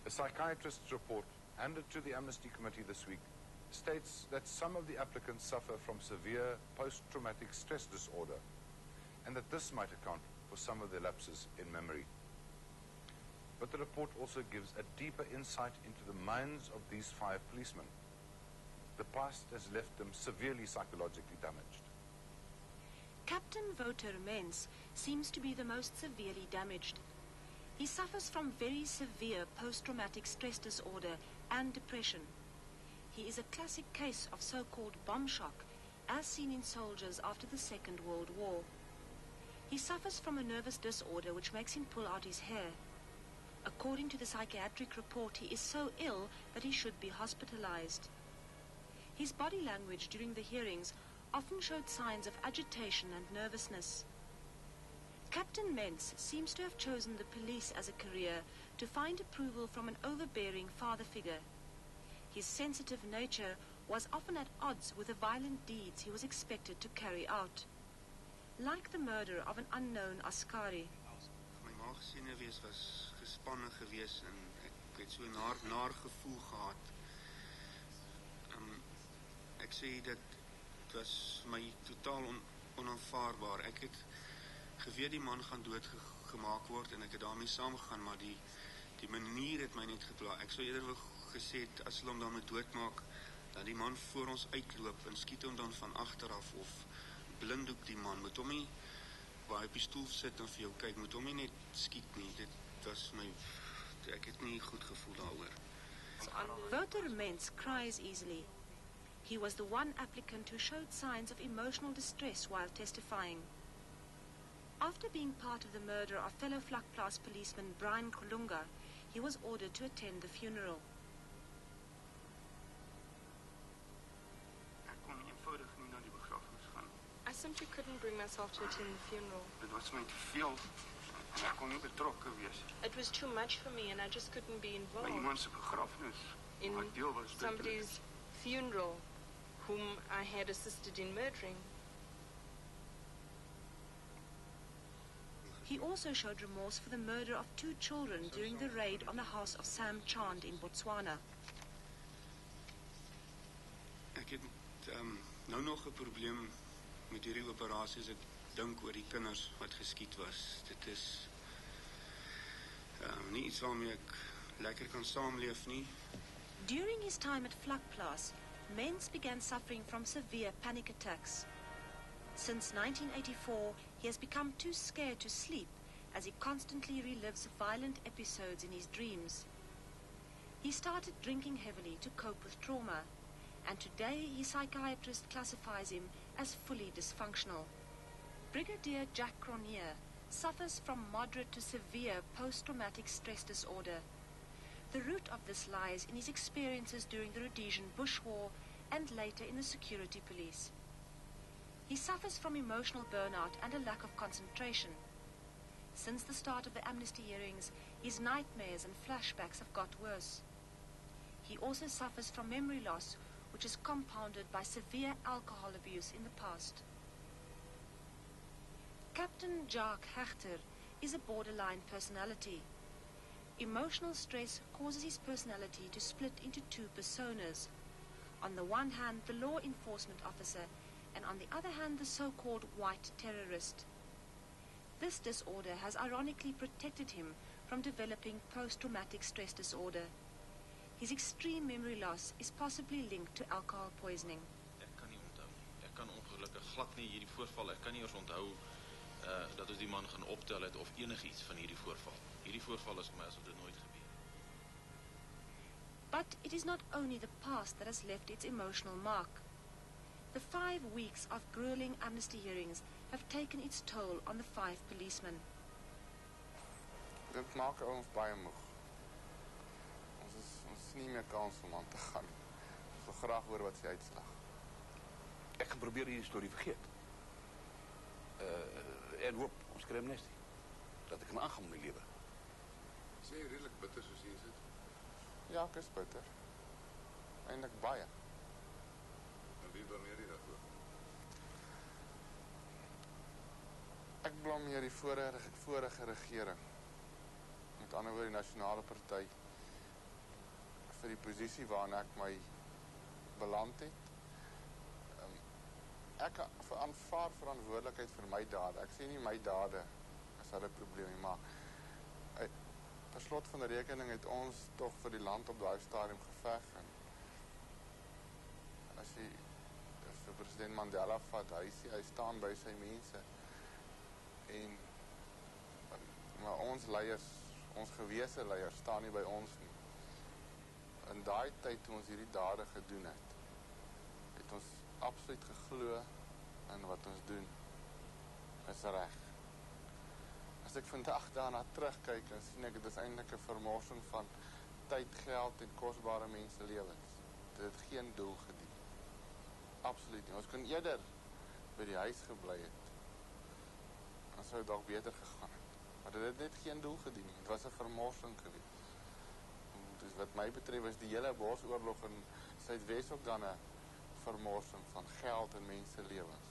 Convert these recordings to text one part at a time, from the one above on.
A psychiatrist's report handed to the Amnesty Committee this week states that some of the applicants suffer from severe post-traumatic stress disorder and that this might account for some of their lapses in memory. But the report also gives a deeper insight into the minds of these 5 policemen. The past has left them severely psychologically damaged. Captain Votera seems to be the most severely damaged. He suffers from very severe post-traumatic stress disorder and depression. He is a classic case of so-called bomb shock, as seen in soldiers after the Second World War. He suffers from a nervous disorder which makes him pull out his hair. According to the psychiatric report, he is so ill that he should be hospitalized. His body language during the hearings often showed signs of agitation and nervousness. Captain Mens seems to have chosen the police as a career to find approval from an overbearing father figure. His sensitive nature was often at odds with the violent deeds he was expected to carry out. Like the murder of an unknown Askari. My maagsenuwees was gespanne geweest en ek het so 'n naar gevoel gehad. Ek sê dit was my totaal onaanvaarbaar. Ek het geweet die man gaan doodgemaak word en ek het daarmee saamgegaan, maar die manier het my net gepla. Ek sou eerder gesê het as hulle hom dan moet doodmaak, dat die man voor ons uitloop en skiet hom dan van agteraf of blinddoek die man. Moet hom nie waar hy op die stoel sit en vir jou kyk, moet hom nie net skiet nie. Dit was ek het nie goed gevoel daaroor. Votera cries easily. He was the one applicant who showed signs of emotional distress while testifying. After being part of the murder of fellow Vlakplaas policeman Brian Kolunga, he was ordered to attend the funeral. Ek kon eenvoudig nie na die begrafenis gaan. I simply couldn't bring myself to attend the funeral. Dit was my te veel en ek kon nie betrokke wees. It was too much for me and I just couldn't be By involved iemand se begrafenis. in Wat deel was dit? somebody's funeral whom I had assisted in murdering. He also showed remorse for the murder of 2 children during the raid on the house of Sam Chand in Botswana. Ek het nou nog 'n probleem met hierdie operasie, as ek dink oor die kinders wat geskiet was. Dit is nie iets waarmee ek lekker kan saamleef nie. During his time at Vlakplaas, Mens began suffering from severe panic attacks. Since 1984, he has become too scared to sleep as he constantly relives violent episodes in his dreams. He started drinking heavily to cope with trauma, and today his psychiatrist classifies him as fully dysfunctional. Brigadier Cronier suffers from moderate to severe post-traumatic stress disorder. The root of this lies in his experiences during the Rhodesian Bush War and later in the security police. He suffers from emotional burnout and a lack of concentration. Since the start of the amnesty hearings, his nightmares and flashbacks have got worse. He also suffers from memory loss, which is compounded by severe alcohol abuse in the past. Captain Jacques Hechter is a borderline personality. Emotional stress causes his personality to split into 2 personas. On the one hand, the law enforcement officer, and on the other hand, the so-called white terrorist. This disorder has ironically protected him from developing post-traumatic stress disorder. His extreme memory loss is possibly linked to alcohol poisoning. Ek kan nie onthou nie. Ek kan ongelukkig glad nie hierdie voorval. Ek kan nie eens onthou dat ons die man gaan optel het of enigiets van hierdie voorval. Hierdie voorval is vir my asof dit nooit gebeur. But it is not only the past that has left its emotional mark. The 5 weeks of grueling amnesty hearings have taken its toll on the 5 policemen. Dit maak ons baie moeg. Ons is nie meer kans om aan te gaan. Ons wil graag hoor wat sy uitslag. Ek gaan probeer hierdie storie vergeet. En hoop, ons kry amnestie. Dat ek kan aangaan met my lewe. Is jy redelijk bitter soos jy is het? Ja, ek is bitter. Eindelijk baie. En wie blameer jy daarvoor? Ek blameer die vorige regering. Met ander woorde die Nasionale Party posisie waarin ek my beland het. Ek aanvaar verantwoordelikheid vir my dade. Ek sê nie my dade is hulle probleem nie, maar per slot van die rekening het ons toch vir die land op daai stadium geveg. En as jy vir president Mandela vat, hy staan by sy mense. Maar ons leiers, ons gewese leiers, staan nie by ons nie. In daai tyd toe ons hierdie dade gedoen het ons absoluut geglo in wat ons doen is reg. As ek vandag daarna terugkyk en sien ek, dit is eintlik 'n vermorsing van tyd, geld en kosbare menselewens. Dit het geen doel gedien. Absoluut nie. Ons kon eerder by die huis gebly het. Dan sou dit dalk beter gegaan het. Maar dit het net geen doel gedien nie. Dit was 'n vermorsing geweest. Dus wat my betref is die hele Bosoorlog in Suidwes ook dan 'n vermorsing van geld en menselewens.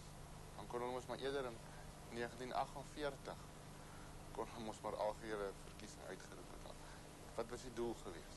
Dan kon ons maar eerder in 1948 kon ons maar algehele verkiesing uitgeroep het. Wat was die doel geweest?